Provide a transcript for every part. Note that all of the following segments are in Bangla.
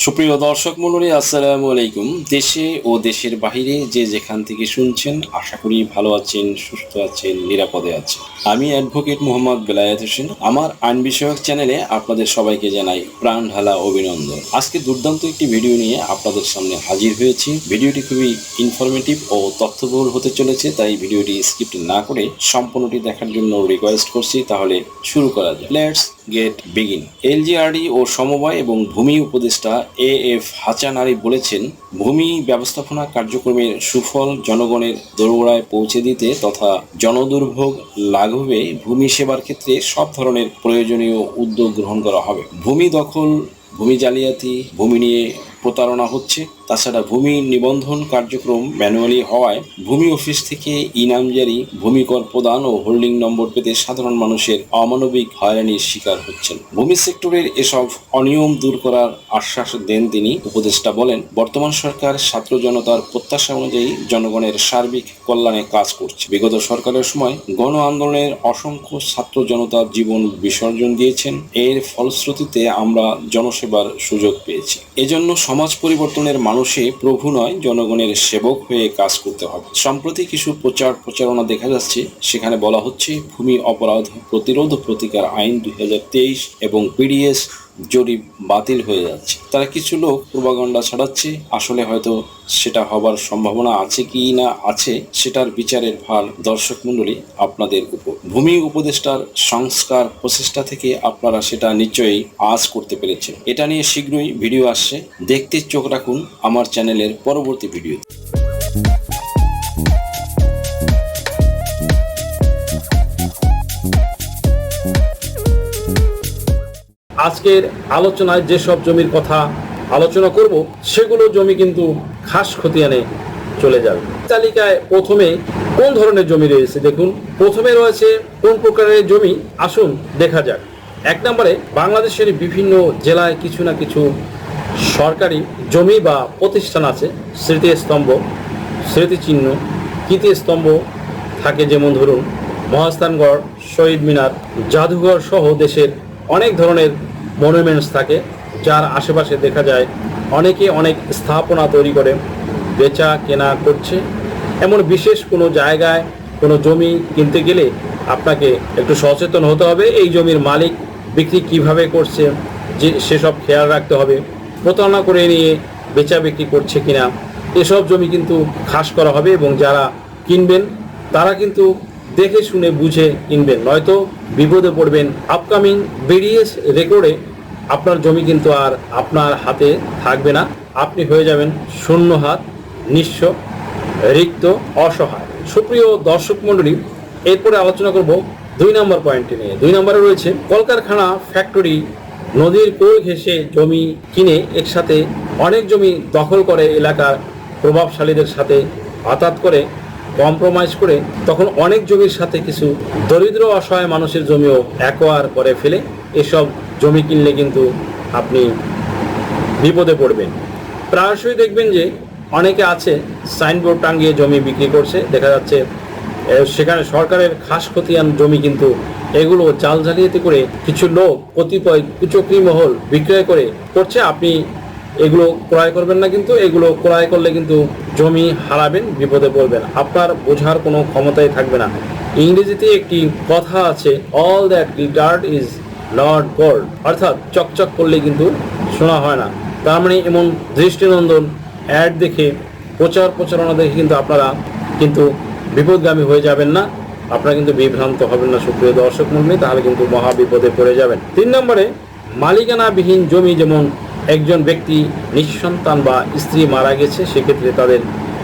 সুপ্রিয় দর্শক মণ্ডলী, আসসালামু আলাইকুম। দেশে ও দেশের বাহিরে যে যেখান থেকে শুনছেন, আশা করি ভালো আছেন, সুস্থ আছেন, নিরাপদে আছেন। আমি অ্যাডভোকেট মোহাম্মদ বেলায়েত হোসেন। আমার আইন বিষয়ক চ্যানেলে আপনাদের সবাইকে জানাই প্রাণ ঢালা অভিনন্দন। আজকে দুর্দান্ত একটি ভিডিও নিয়ে আপনাদের সামনে হাজির হয়েছি। ভিডিওটি খুবই ইনফরমেটিভ ও তথ্যবহুল হতে চলেছে, তাই ভিডিওটি স্কিপ না করে সম্পূর্ণটি দেখার জন্য রিকোয়েস্ট করছি। তাহলে শুরু করা যায়। Let's get begin. এলজিআরডি ও সমবায় এবং ভূমি উপদেষ্টা এএফ হাসান আরিফ বলেছেন, ভূমি ব্যবস্থাপনা কার্যক্রমের সুফল জনগণের দোরগোড়ায় পৌঁছে দিতে তথা জনদুর্ভোগ লাঘবে ভূমি সেবার ক্ষেত্রে সব ধরনের প্রয়োজনীয় উদ্যোগ গ্রহণ করা হবে। ভূমি দখল, ভূমি জালিয়াতি, ভূমি নিয়ে প্রতারণা হচ্ছে। তাছাড়া ভূমি নিবন্ধন কার্যক্রম ম্যানুয়ালি হওয়ায় ভূমি অফিস থেকে ইনামজারি, ভূমি কর প্রদান ও হোল্ডিং নম্বর পেতে সাধারণ মানুষের অমানবিক হয়রানির শিকার হচ্ছেন। ভূমি সেক্টরের এসব অনিয়ম দূর করার আশ্বাস দেন তিনি। উপদেষ্টা বলেন, বর্তমান সরকার ছাত্র জনতার প্রত্যাশা অনুযায়ী জনগণের সার্বিক কল্যাণে কাজ করছে। বিগত সরকারের সময় গণ আন্দোলনের অসংখ্য ছাত্র জনতার জীবন বিসর্জন দিয়েছেন। এর ফলশ্রুতিতে আমরা জনসেবার সুযোগ পেয়েছি। এজন্য সমাজ পরিবর্তনের মানুষে প্রভু নয়, জনগণের সেবক হয়ে কাজ করতে হবে। সম্প্রতি কিছু প্রচারণা দেখা যাচ্ছে, সেখানে বলা হচ্ছে ভূমি অপরাধ প্রতিরোধ প্রতিকার আইন 2023 এবং পিডিএস জরিপ বাতিল হয়ে যাচ্ছে। তারা কিছু লোক প্রোপাগান্ডা ছড়াচ্ছে, আসলে হয়তো সেটা হবার সম্ভাবনা আছে কি না আছে সেটার বিচারের ভার দর্শক মণ্ডলী আপনাদের উপর। ভূমি উপদেষ্টার সংস্কার প্রচেষ্টা থেকে আপনারা সেটা নিশ্চয়ই আজ করতে পেরেছেন। এটা নিয়ে শীঘ্রই ভিডিও আসছে, দেখতে চোখ রাখুন আমার চ্যানেলের পরবর্তী ভিডিও। আজকের আলোচনায় যেসব জমির কথা আলোচনা করব সেগুলো জমি কিন্তু খাস খতিয়ানে চলে যাবে। তালিকায় প্রথমে কোন ধরনের জমি রয়েছে দেখুন। প্রথমে রয়েছে কোন প্রকারের জমি, আসুন দেখা যাক। 1 নম্বরে বাংলাদেশের বিভিন্ন জেলায় কিছু না কিছু সরকারি জমি বা প্রতিষ্ঠান আছে। স্মৃতিস্তম্ভ, স্মৃতিচিহ্ন, কীর্তিস্তম্ভ থাকে, যেমন ধরুন মহাস্থানগড়, শহীদ মিনার, জাদুঘর সহ দেশের অনেক ধরনের মনুমেন্টস থাকে, যার আশেপাশে দেখা যায় অনেকে অনেক স্থাপনা তৈরি করে বেচা কেনা করছে। এমন বিশেষ কোনো জায়গায় কোনো জমি কিনতে গেলে আপনাকে একটু সচেতন হতে হবে। এই জমির মালিক বিক্রি কিভাবে করছে যে সেসব খেয়াল রাখতে হবে। প্রতারণা করে নিয়ে বেচা বিক্রি করছে কিনা এসব জমি কিন্তু খাস করা হবে, এবং যারা কিনবেন তারা কিন্তু দেখে শুনে বুঝে কিনবেন, নয়তো বিপদে পড়বেন। আপকামিং বিডিএস রেকর্ডে আপনার জমি কিন্তু আর আপনার হাতে থাকবে না, আপনি হয়ে যাবেন শূন্য হাত, নিঃস্ব, রিক্ত, অসহায়। সুপ্রিয় দর্শক মণ্ডলী, এরপরে আলোচনা করব 2 নম্বর পয়েন্টে নিয়ে। 2 নম্বরে রয়েছে কলকারখানা, ফ্যাক্টরি, নদীর কোল ঘেঁষে জমি কিনে একসাথে অনেক জমি দখল করে এলাকার প্রভাবশালীদের সাথে আতাত করে কম্প্রোমাইজ করে তখন অনেক জমির সাথে কিছু দরিদ্র অসহায় মানুষের জমিও অ্যাকোয়ার করে ফেলে। এসব জমি কিনলে কিন্তু আপনি বিপদে পড়বেন। প্রায়শই দেখবেন যে অনেকে আছে সাইনবোর্ড টাঙ্গিয়ে জমি বিক্রি করছে, দেখা যাচ্ছে সেখানে সরকারের খাস খতিয়ান জমি, কিন্তু এগুলো জাল জালিয়াতি করে কিছু লোক কতিপয় কুচক্রী মহল বিক্রয় করছে। আপনি এগুলো ক্রয় করবেন না, কিন্তু এগুলো ক্রয় করলে কিন্তু জমি হারাবেন, বিপদে পড়বেন, আপনার বোঝার কোনো ক্ষমতাই থাকবে না। ইংরেজিতে একটি কথা আছে, all that glittered is not gold, অর্থাৎ চকচক করলে কিন্তু শোনা হয় না। তার মানে এমন দৃষ্টিনন্দন অ্যাড দেখে, প্রচারণা দেখে কিন্তু আপনারা কিন্তু বিপদগামী হয়ে যাবেন না, আপনারা কিন্তু বিভ্রান্ত হবেন না সুপ্রিয় দর্শক মণ্ডলী, তাহলে কিন্তু মহা বিপদে পড়ে যাবেন। 3 নম্বরে মালিকানাবিহীন জমি, যেমন একজন ব্যক্তি নিঃসন্তান বা স্ত্রী মারা গেছে, সেক্ষেত্রে তাদের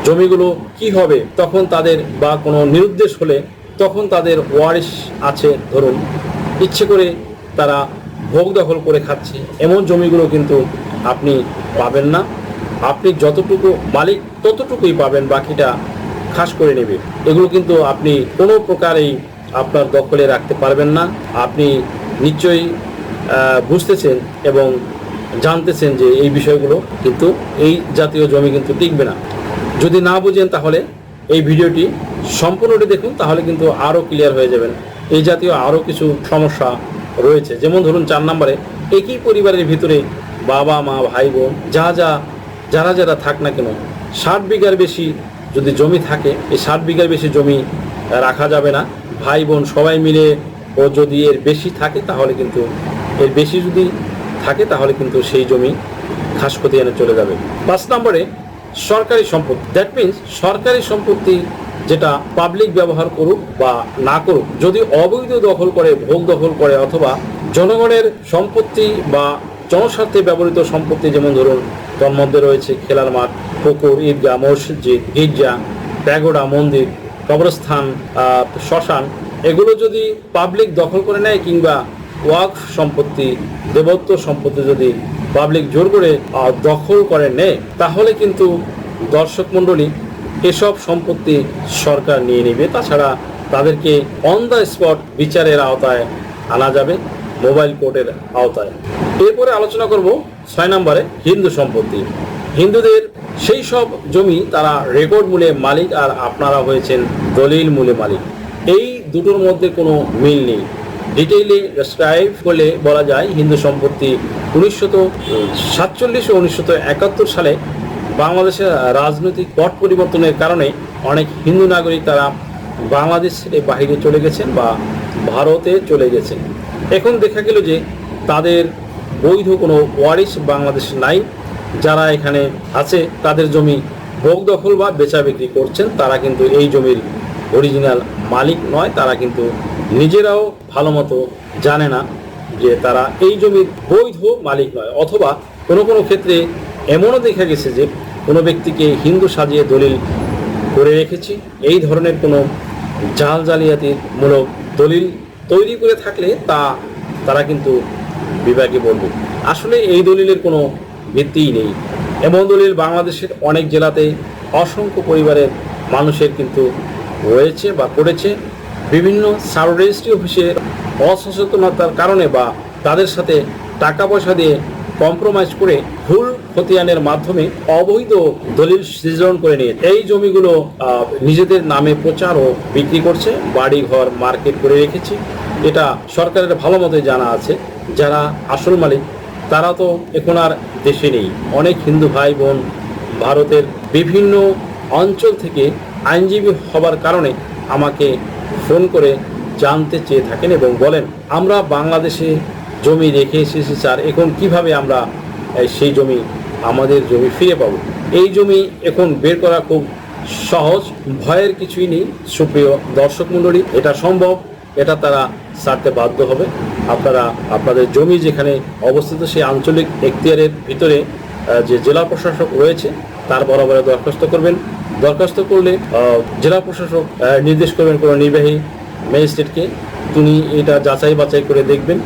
জমিগুলো কি হবে, তখন তাদের বা কোনো নিরুদ্দেশ হলে তখন তাদের ওয়ারিশ আছে, ধরুন ইচ্ছে করে তারা ভোগ দখল করে খাচ্ছে, এমন জমিগুলো কিন্তু আপনি পাবেন না। আপনি যতটুকু মালিক ততটুকুই পাবেন, বাকিটা খাস করে নেবে। এগুলো কিন্তু আপনি কোনো প্রকারেই আপনার দখলে রাখতে পারবেন না। আপনি নিশ্চয়ই বুঝতেছেন এবং জানতেছেন যে এই বিষয়গুলো, কিন্তু এই জাতীয় জমি কিন্তু টিকবে না। যদি না বুঝেন তাহলে এই ভিডিওটি সম্পূর্ণটি দেখুন, তাহলে কিন্তু আরও ক্লিয়ার হয়ে যাবেন। এই জাতীয় আরও কিছু সমস্যা রয়েছে, যেমন ধরুন 4 নম্বরে একই পরিবারের ভিতরে বাবা মা ভাই বোন যারা যারা থাক না কেন 60 বিঘার বেশি যদি জমি থাকে, এই 60 বিঘার বেশি জমি রাখা যাবে না। ভাই বোন সবাই মিলে ও যদি এর বেশি থাকে তাহলে কিন্তু এর বেশি যদি থাকে তাহলে কিন্তু সেই জমি খাস খতিয়ানে চলে যাবে। 5 নম্বরে সরকারি সম্পত্তি। দ্যাট মিনস সরকারি সম্পত্তি যেটা পাবলিক ব্যবহার করুক বা না করুক, যদি অবৈধ দখল করে, ভোগ দখল করে অথবা জনগণের সম্পত্তি বা জনস্বার্থে ব্যবহৃত সম্পত্তি, যেমন ধরুন তার মধ্যে রয়েছে খেলার মাঠ, পুকুর, ঈদগাহ, মসজিদ, গির্জা, প্যাগোডা, মন্দির, কবরস্থান, শ্মশান, এগুলো যদি পাবলিক দখল করে নেয় কিংবা ওয়াকফ সম্পত্তি, দেবত্ব সম্পত্তি যদি পাবলিক জোর করে দখল করে নেয়, তাহলে কিন্তু দর্শক মণ্ডলী এসব সম্পত্তি সরকার নিয়ে নেবে। তাছাড়া তাদেরকে অন দ্য স্পট বিচারের আওতায় আনা যাবে, মোবাইল কোর্টের আওতায়। এরপরে আলোচনা করব 6 নম্বরে হিন্দু সম্পত্তি। হিন্দুদের সেই সব জমি তারা রেকর্ড মূল্যে মালিক আর আপনারা হয়েছেন দলিল মূল্যে মালিক। এই দুটোর মধ্যে কোনো মিল নেই। ডিটেইলে ডেসক্রাইব করলে বলা যায় হিন্দু সম্পত্তি 1947 ও 1971 সালে বাংলাদেশের রাজনৈতিক পট পরিবর্তনের কারণে অনেক হিন্দু নাগরিক তারা বাংলাদেশ ছেড়ে বাইরে চলে গেছেন বা ভারতে চলে গেছেন। এখন দেখা গেল যে তাদের বৈধ কোনো ওয়ারিশ বাংলাদেশ নাই। যারা এখানে আছে তাদের জমি ভোগ দখল বা বেচা বিক্রি করছেন, তারা কিন্তু এই জমির অরিজিনাল মালিক নয়। তারা কিন্তু নিজেরাও ভালো মতো জানে না যে তারা এই জমির বৈধ মালিক নয়। অথবা কোনো কোনো ক্ষেত্রে এমনও দেখা গেছে যে কোনো ব্যক্তিকে হিন্দু সাজিয়ে দলিল করে রেখেছি, এই ধরনের কোনো জালিয়াতিমূলক দলিল তৈরি করে থাকলে তারা কিন্তু বিভাগে বলবে। আসলে এই দলিলের কোনো ভিত্তিই নেই। এমন দলিল বাংলাদেশের অনেক জেলাতে অসংখ্য পরিবারের মানুষের কিন্তু রয়েছে বা করেছে। বিভিন্ন সাব রেজিস্ট্রি অফিসের অসচেতনতার কারণে বা তাদের সাথে টাকা পয়সা দিয়ে কম্প্রোমাইজ করে ভুল খতিয়ানের মাধ্যমে অবৈধ দলিল সৃজন করে নিয়ে এই জমিগুলো নিজেদের নামে প্রচার ও বিক্রি করছে, বাড়ি ঘর মার্কেট করে রেখেছে। এটা সরকারের ভালো মতোই জানা আছে। যারা আসল মালিক তারা তো এখন আর দেশে নেই। অনেক হিন্দু ভাই বোন ভারতের বিভিন্ন অঞ্চল থেকে আইনজীবী হবার কারণে আমাকে ফোন করে জানতে চেয়ে থাকেন এবং বলেন, আমরা বাংলাদেশে জমি রেখে এসেছি স্যার, এখন কিভাবে আমরা সেই জমি আমাদের জমি ফিরে পাবো? এই জমি এখন বের করা খুব সহজ, ভয়ের কিছুই নেই। সুপ্রিয় দর্শক মণ্ডলী, এটা সম্ভব, এটা তারা ছাড়তে বাধ্য হবে। আপনারা আপনাদের জমি যেখানে অবস্থিত সেই আঞ্চলিক এখতিয়ারের ভিতরে যে জেলা প্রশাসক রয়েছে তার বরাবরে দরখাস্ত করবেন। দরখাস্ত করলে জেলা প্রশাসক নির্দেশ করবেন কোনো নির্বাহী ম্যাজিস্ট্রেটকে, তিনি এটা যাচাই বাছাই করে দেখবেন,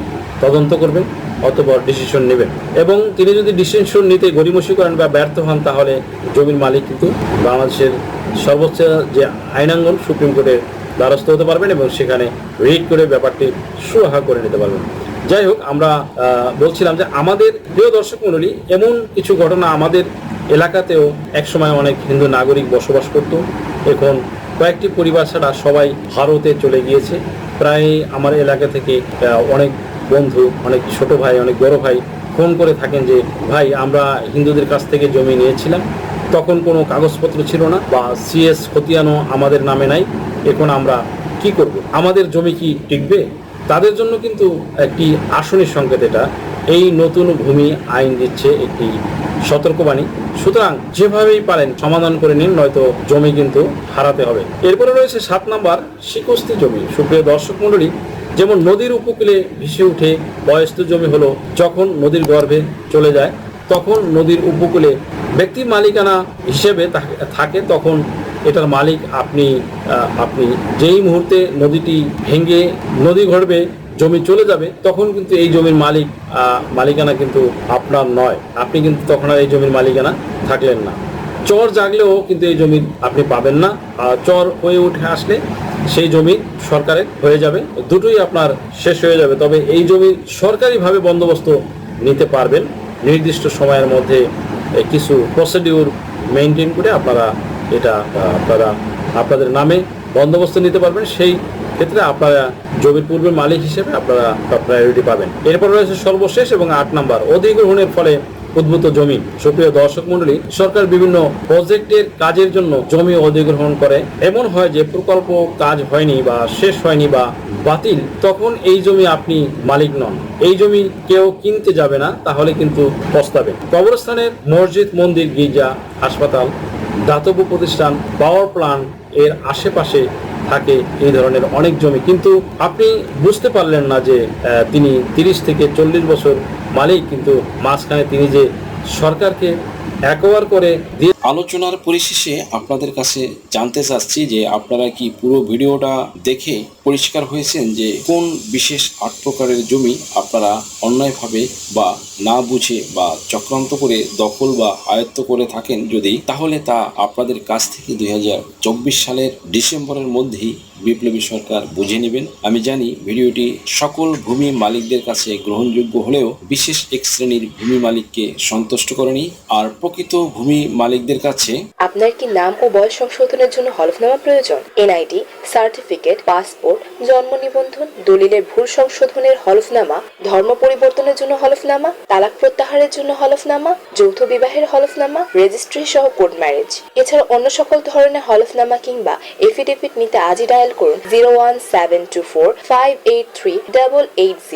তদন্ত করবেন অথবা ডিসিশন নেবেন। এবং তিনি যদি ডিসিশন নিতে গড়িমসি করেন বা ব্যর্থ হন তাহলে জমির মালিক কিন্তু বাংলাদেশের সর্বোচ্চ যে আইনাঙ্গন সুপ্রিম কোর্টের দ্বারস্থ হতে পারবেন এবং সেখানে রিট করে ব্যাপারটি সুরাহা করে নিতে পারবেন। যাই হোক, আমরা বলছিলাম যে আমাদের প্রিয় দর্শক মণ্ডলী, এমন কিছু ঘটনা আমাদের এলাকাতেও একসময় অনেক হিন্দু নাগরিক বসবাস করত। এখন কয়েকটি পরিবার ছাড়া সবাই ভারতে চলে গিয়েছে। প্রায় আমার এলাকা থেকে অনেক বন্ধু, অনেক ছোট ভাই, অনেক বড় ভাই ফোন করে থাকেন যে ভাই, আমরা হিন্দুদের কাছ থেকে জমি নিয়েছিলাম, তখন কোনো কাগজপত্র ছিল না বা সিএস খতিয়ানও আমাদের নামে নাই, এখন আমরা কি করব? আমাদের জমি কি টিকবে? তাদের জন্য কিন্তু একটি আসনের সংকেত এটা। এই নতুন ভূমি আইন দিচ্ছে একটি সতর্কবাণী। সুতরাং যেভাবেই পারেন সমাধান করে নিন, নয়তো জমি কিন্তু হারাতে হবে। এরপরে রয়েছে 7 নম্বর শিকস্তি জমি। সুপ্রিয় দর্শক মণ্ডলী, যেমন নদীর উপকূলে ভেসে উঠে বয়স্ত জমি হলো যখন নদীর গর্ভে চলে যায়, তখন নদীর উপকূলে ব্যক্তি মালিকানা হিসেবে থাকে, তখন এটার মালিক আপনি যেই মুহূর্তে নদীটি ভেঙে নদী গর্ভে জমি চলে যাবে তখন কিন্তু এই জমির মালিকানা কিন্তু আপনার নয়। আপনি কিন্তু তখন আর এই জমির মালিকানা থাকলেন না। চর জাগলেও কিন্তু এই জমি আপনি পাবেন না। চর হয়ে উঠে আসলে সেই জমি সরকারের হয়ে যাবে, দুটোই আপনার শেষ হয়ে যাবে। তবে এই জমি সরকারিভাবে বন্দোবস্ত নিতে পারবেন। নির্দিষ্ট সময়ের মধ্যে কিছু প্রসিডিউর মেনটেন করে আপনারা আপনাদের নামে বন্দোবস্ত নিতে পারবেন। সেই ক্ষেত্রে আপনারা জমির পূর্বের মালিক হিসেবে আপনারা প্রায়োরিটি পাবেন। এরপর রয়েছে সর্বশেষ এবং 8 নম্বর অধিগ্রহণের ফলে উদ্ভূত জমি। সুপ্রিয় দর্শক মণ্ডলী, সরকার বিভিন্ন প্রজেক্টের কাজের জন্য জমি অধিগ্রহণ করে। এমন হয় যে প্রকল্প কাজ হয়নি বা শেষ হয়নি বা বাতিল, তখন এই জমি আপনি মালিক নন। এই জমি কেউ কিনতে যাবে না, তাহলে কিন্তু পস্তাবে। কবরস্থানের মসজিদ, মন্দির, গির্জা, হাসপাতাল, দাতব্য প্রতিষ্ঠান, পাওয়ার প্ল্যান্ট এর আশেপাশে থাকে এই ধরনের অনেক জমি, কিন্তু আপনি বুঝতে পারলেন না যে তিনি 30 থেকে 40 বছর মালিক, কিন্তু মাঝখানে তিনি যে সরকারকে অ্যাকোয়ার করে দিয়ে। আলোচনার পরিশেষে আপনাদের কাছে জানতে চাচ্ছি যে আপনারা কি পুরো ভিডিওটা দেখে পরিষ্কার হয়েছেন যে কোন বিশেষ 8 প্রকারের জমি আপনারা অন্যায়ভাবে বা না বুঝে বা চক্রান্ত করে দখল বা আয়ত্ত করে থাকেন। যদি তাহলে তা আপনাদের কাছ থেকে 2024 সালের ডিসেম্বরের মধ্যেই বিপ্লবী সরকার বুঝে নেবেন। আমি জানি ভিডিওটি সকল ভূমি মালিকদের কাছে গ্রহণযোগ্য হলেও বিশেষ এক শ্রেণীর ভূমি মালিককে সন্তুষ্ট করেনি। আর প্রকৃত ভূমি মালিকদের কাছে আপনার কি নাম ও বয়স সংশোধনের জন্য হলফনামা প্রয়োজন? এনআইডি, সার্টিফিকেট, পাসপোর্ট, জন্ম নিবন্ধন, দলিলের ভুল সংশোধনের হলফনামা, ধর্ম পরিবর্তনের জন্য হলফনামা, তালাক প্রত্যাহারের জন্য হলফনামা, যৌথ বিবাহের হলফনামা, রেজিস্ট্রি সহ কোর্ট ম্যারেজ। এছাড়া অন্য সকল ধরনের হলফনামা কিংবা এফিডেভিট নিতে আজই ডায়াল করুন 01724 583 880।